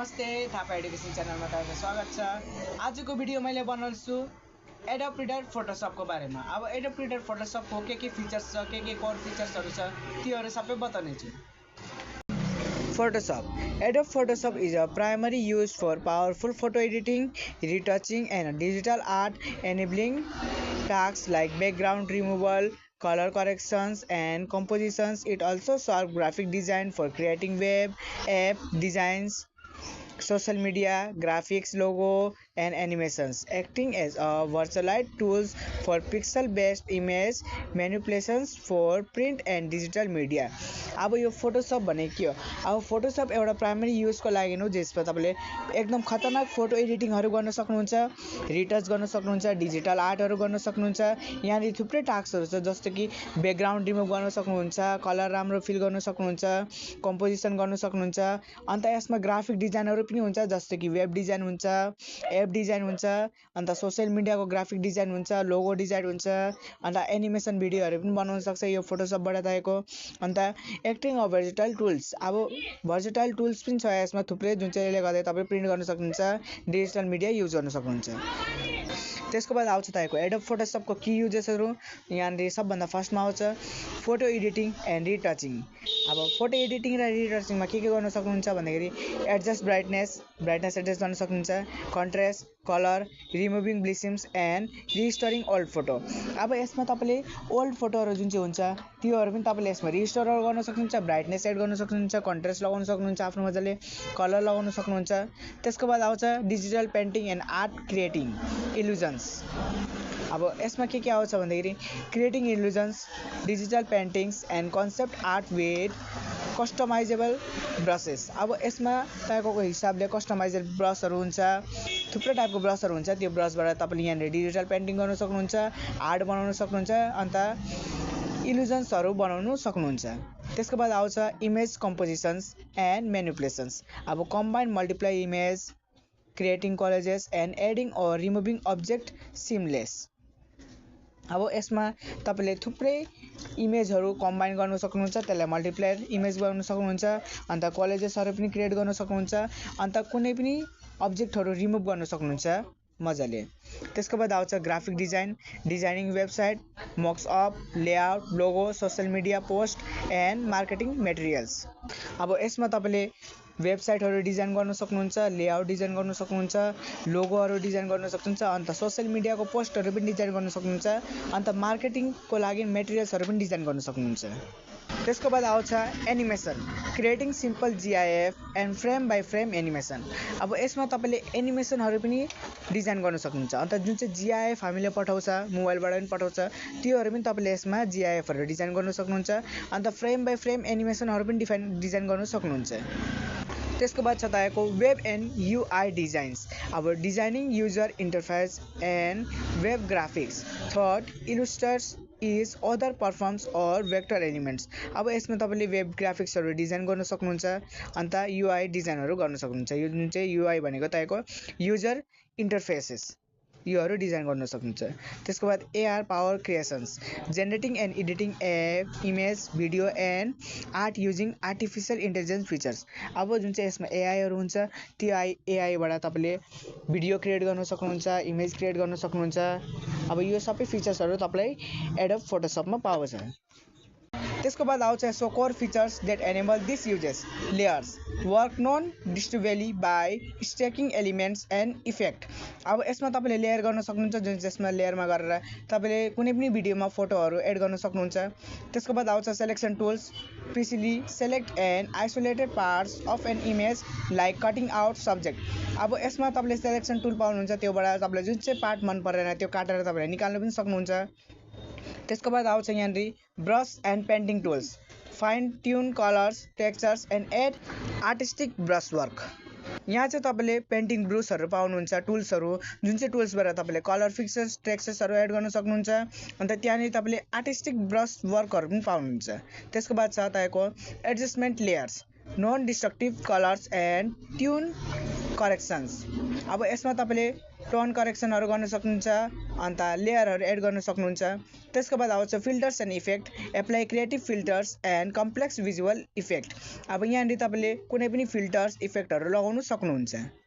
नमस्ते थापा एडुकेसन च्यानलमा तपाईको स्वागत छ। आजको भिडियो मैले बनाउँछु एडोब रिडर फोटोशपको बारेमा। अब एडोब रिडर फोटोशपको के फिचर्स छ, के कोर फिचर्सहरु छ, तीहरु सबै बताउने छु। Photoshop. Adobe Photoshop is a primary used for powerful photo editing, retouching, and digital art, enabling tasks like background removal, color corrections, and compositions. It also serves graphic design for creating web, app designs, social media, graphics, logo, and animations, acting as a virtualized tools for pixel-based image manipulations for print and digital media. अब यो Photoshop भने के हो? अब Photoshop एउटा primary युजको लागि हो जसमा तपाईले एकदम खतरनाक फोटो एडिटिङहरु गर्न सक्नुहुन्छ, रिटच गर्न सक्नुहुन्छ, डिजिटल आर्टहरु गर्न सक्नुहुन्छ। यहाँ थुप्रै टास्कहरु छ जस्तो कि ब्याकग्राउन्ड रिमुभ गर्न सक्नुहुन्छ, कलर राम्रो फिल गर्न सक्नुहुन्छ, कम्पोजिसन गर्न सक्नुहुन्छ। अन्त यसमा ग्राफिक डिजाइनहरु पनि हुन्छ जस्तो कि वेब डिजाइन हुन्छ, एप डिजाइन हुन्छ, अन्त सोशल मिडियाको ग्राफिक डिजाइन हुन्छ, लोगो डिजाइन हुन्छ, अन्त एनिमेसन भिडियोहरु पनि बनाउन सक्छ यो फोटोशपबाट तयाको। अन्त एक्टिङ अफ भर्चुअल टुल्स। अब भर्चुअल टुल्स पनि छ यसमा थुप्रै जुन चाहिँले गर्दा तपाईले प्रिन्ट गर्न सक्नुहुन्छ, डिजिटल मिडिया युज गर्न सक्नुहुन्छ। त्यसको बाद आउँछ तपाईको एडोब फोटोशपको की युजेसहरु। यहाँ सबभन्दा फर्स्टमा आउँछ फोटो एडिटिङ एन्ड रिटचिङ। अब फोटो एडिटिङ र रिटचिङमा के गर्न सक्नुहुन्छ भन्दाखेरि एडजस्ट ब्राइटनेस एडजस्ट गर्न सक्नुहुन्छ, contrast, colour, removing blemishes and restoring old photo. अब यसमा तपाईले ओल्ड फोटोहरु जुन चाहिँ हुन्छ त्योहरु पनि तपाईले यसमा रिस्टोर गर्न सक्नुहुन्छ, ब्राइटनेस एड गर्न सक्नुहुन्छ, कन्ट्रास्ट लगाउन सक्नुहुन्छ आफ्नो मजाले, कलर लगाउन सक्नुहुन्छ। त्यसको बाद आउँछ digital painting and art creating illusions. अब यसमा के आउँछ भन्दाखेरि creating illusions, digital paintings and concept art with customisable brushes. अब यसमा तपाईको हिसाबले कस्टमाइजेबल ब्रसहरु हुन्छ, थुप्रै टाइपको ब्रसहरु हुन्छ। त्यो ब्रसबाट तपाईले यहाँ डिजिटल पेन्टिङ गर्न सक्नुहुन्छ, आर्ट बनाउन सक्नुहुन्छ, अन्त इल्युजन्सहरु बनाउन सक्नुहुन्छ। त्यसको बाद आउँछ इमेज कम्पोजिसन्स एन्ड म्यानिपुलेसन्स। अब combine multiply image, creating collages and adding or removing object seamless. अब यसमा तपाईले थुप्रै इमेजहरु कम्बाइन गर्न सक्नुहुन्छ, त्यसलाई मल्टिप्लाई इमेज बनाउन सक्नुहुन्छ, अन्त कोलाजेसहरु पनि क्रिएट गर्न सक्नुहुन्छ, अन्त कुनै पनि अब्जेक्टहरु रिमुभ गर्न सक्नुहुन्छ मजाले। त्यसको बाद आउँछ graphic design, designing website, mockups, layout, logo, social media post and marketing materials. अब यसमा तपाईले वेबसाइटहरु डिजाइन गर्न सक्नुहुन्छ, लेआउट डिजाइन गर्न सक्नुहुन्छ, लोगोहरु डिजाइन गर्न सक्नुहुन्छ, अन्त सोशल मिडियाको पोस्टहरु पनि डिजाइन गर्न सक्नुहुन्छ, अन्त मार्केटिङको लागि मटेरियल्सहरु पनि डिजाइन गर्न सक्नुहुन्छ। त्यसको बाद आउँछ animation, creating simple GIF and frame by frame animation. अब यसमा तपाईले एनिमेसनहरु पनि डिजाइन गर्न सक्नुहुन्छ, अन्त जुन चाहिँ जिआइएफ हामीले पठाउँछ मोबाइलबाट पनि पठाउँछ त्योहरु पनि तपाईले यसमा जिआइएफहरु डिजाइन गर्न सक्नुहुन्छ, अन्त फ्रेम बाइ फ्रेम एनिमेसनहरु पनि डिजाइन गर्न सक्नुहुन्छ। त्यसको बाद छ तपाईको वेब एन्ड युआई डिजाइन्स। अब designing user interface and web graphics, that illustrators is other performs or vector elements. अब यसमा तपाईले वेब ग्राफिक्सहरु डिजाइन गर्न सक्नुहुन्छ, अन्त युआई डिजाइनहरु गर्न सक्नुहुन्छ। यो जुन चाहिँ युआई भनेको तपाईको युजर इन्टरफेसेस योहरु डिजाइन गर्न सक्नुहुन्छ। त्यसको बाद AR power creations, generating and editing app, image, video and art using artificial intelligence features. अब जुन चाहिँ यसमा एआईहरु हुन्छ त्यो एआईबाट तपाईले भिडियो क्रिएट गर्न सक्नुहुन्छ, इमेज क्रिएट गर्न सक्नुहुन्छ। अब यो सबै फिचर्सहरु तपाईलाई एडोब फोटोशपमा पाउँछ। त्यसको बाद आउँछ so core features that enable this uses. Layers work non destructively by stacking elements and effect. अब यसमा तपाईले लेयर गर्न सक्नुहुन्छ, जुन जसमा लेयरमा गरेर तपाईले कुनै पनि भिडियोमा फोटोहरु एड गर्न सक्नुहुन्छ। त्यसको बाद आउँछ selection tools, precisely select and isolated parts of an image like cutting out subject. अब यसमा तपाईले सेलेक्सन टुल पाउनुहुन्छ, त्योबाट तपाईलाई जुन चाहिँ पार्ट मन परेन त्यो काटेर तपाईले निकाल्न पनि सक्नुहुन्छ। त्यसको बाद आउँछ यहाँ brush and painting tools, fine tune colours, textures and add artistic brush work. यहाँ चाहिँ तपाईले पेन्टिङ ब्रसहरु पाउनुहुन्छ, टुल्सहरु जुन चाहिँ टुल्सबाट तपाईले कलर फिक्सर्स, टेक्सचर्सहरु एड गर्न सक्नुहुन्छ, अन्त त्यहाँनिर तपाईले आर्टिस्टिक ब्रश वर्कहरु पनि पाउनुहुन्छ। त्यसको बाद छ तपाईको adjustment layers, non destructive colours and tune corrections. अब यसमा तपाईँले टोन करेक्सनहरू गर्न सक्नुहुन्छ, अन्त लेयरहरू एड गर्न सक्नुहुन्छ। त्यसको बाद आउँछ filters and effect, apply creative filters and complex visual effect. अब यहाँनिर तपाईँले कुनै पनि फिल्टर्स इफेक्टहरू लगाउन सक्नुहुन्छ।